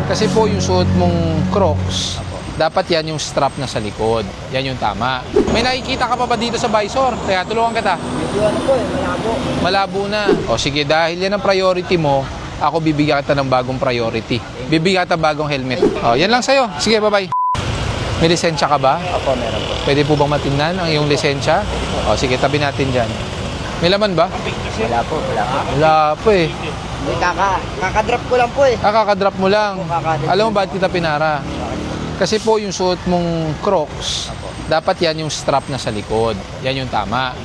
Kasi po yung suot mong Crocs, dapat yan yung strap na sa likod. Yan yung tama. May nakikita ka pa ba dito sa visor? Kaya tulungan kita. Medyo ano po malabo. Malabo na. O sige, dahil yan ang priority mo, ako bibigyan kita ng bagong priority. Bibigyan kita bagong helmet. O, yan lang sa'yo. Sige, bye-bye. May lisensya ka ba? Opo, meron po. Pwede po bang matingnan ang iyong lisensya? O, sige, tabi natin dyan. May laman ba? Wala po, wala po. Wala po eh. Hindi, kakadrop ko lang po eh. Kakadrop mo lang. Kakadrop. Alam mo bakit kita pinara? Kasi po yung suot mong Crocs, dapat yan yung strap na sa likod. Yan yung tama.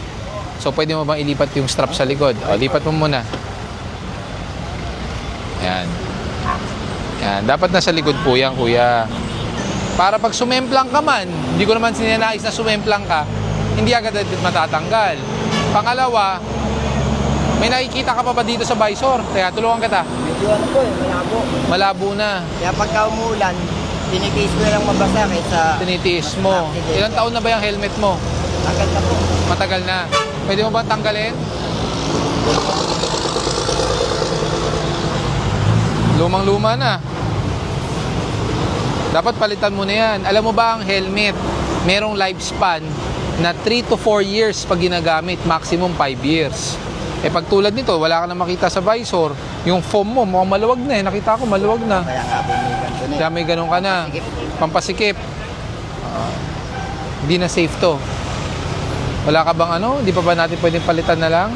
So, pwede mo bang ilipat yung strap sa likod? O, lipat mo muna. Yan. Yan. Dapat nasa likod po yan, kuya. Para pag sumemplang ka man, hindi ko naman sinanais na sumemplang ka, hindi agad matatanggal. Pangalawa, may nakikita ka pa ba dito sa visor? Kaya tulungan kita. Medyo ano po malabo. Malabo na. Kaya pagka umulan, tinitiis ko na lang mabasa kaysa... Tinitiis mo. Ilang taon na ba yung helmet mo? Agad na po. Matagal na. Pwede mo ba tanggalin? Lumang-luma na. Dapat palitan mo na yan. Alam mo ba ang helmet, merong lifespan na 3 to 4 years pag ginagamit, maximum 5 years. Eh pag tulad nito, wala ka na makita sa visor, yung foam mo, mukhang maluwag na eh. Nakita ko, maluwag na. Kaya nga po may ganito na eh. Kaya may ganun ka na. Pampasikip. Hindi na safe to. Wala ka bang ano? Hindi pa ba natin pwedeng palitan na lang?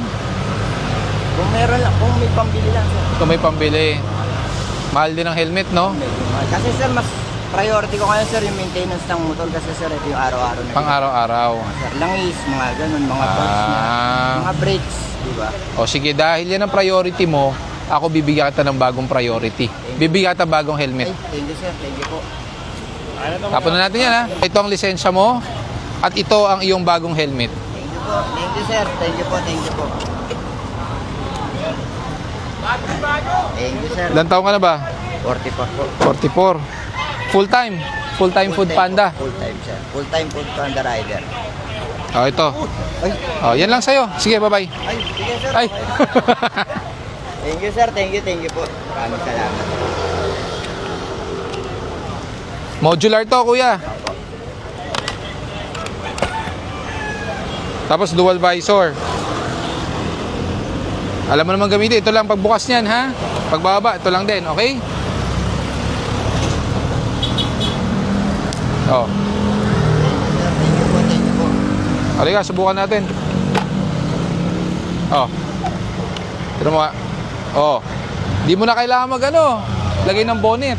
Kung meron lang, kung may pambili lang sir. Kung may pambili. Mahal din ang helmet, no? Medyo mahal. Kasi sir, mas priority ko ngayon sir yung maintenance ng motor kasi sir ito yung araw-araw na. Pang araw-araw. Sir, langis, mga ganun, mga parts niya. Mga brakes, di ba? O sige, dahil yan ang priority mo, ako bibigyan kita ng bagong priority. Bibigyan kita bagong helmet. Ay, thank you sir, thank you po. Tapon na natin yan, ha? Ito ang lisensya mo at ito ang iyong bagong helmet. Thank you po, thank you sir, thank you po, thank you po. Thank you sir. Ilan taon ka na ba? 44 po. 44. Full time. Full time food panda. Full time sir. Full time food panda rider. O, ito. Ay, O, yan lang sa'yo. Sige, bye-bye. ay, sige sir. Ay. Thank you sir, thank you po. Maraming salamat. Modular to, kuya. Tapos dual visor. Alam mo naman gamitin. Ito lang pagbukas niyan, ha? Pagbaba, ito lang din, okay? Oh. Sir, thank you po, thank you po. Halika, subukan natin. Oh. Tignan mo nga. Oh. Di mo na kailangan mag-ano. Lagay ng bonnet.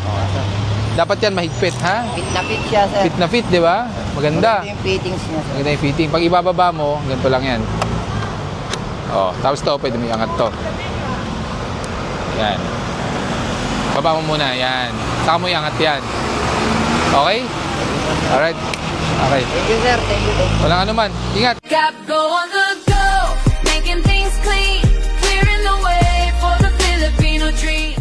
Dapat yan mahigpit, ha? Fit na fit siya sir. Fit na fit, di ba? Maganda. Ito yung fittings niya sir. Maganda yung fitting. Pag ibababa mo, ganito lang yan. Oh, tapos to, pwede mo iangat to. Yan. Baba mo muna, yan. Saka mo iangat yan. Okay? Alright. Okay. Thank you sir, thank you. Walang ano man. Ingat. Got go on the go, making things clean, clearing the way for the Filipino dream.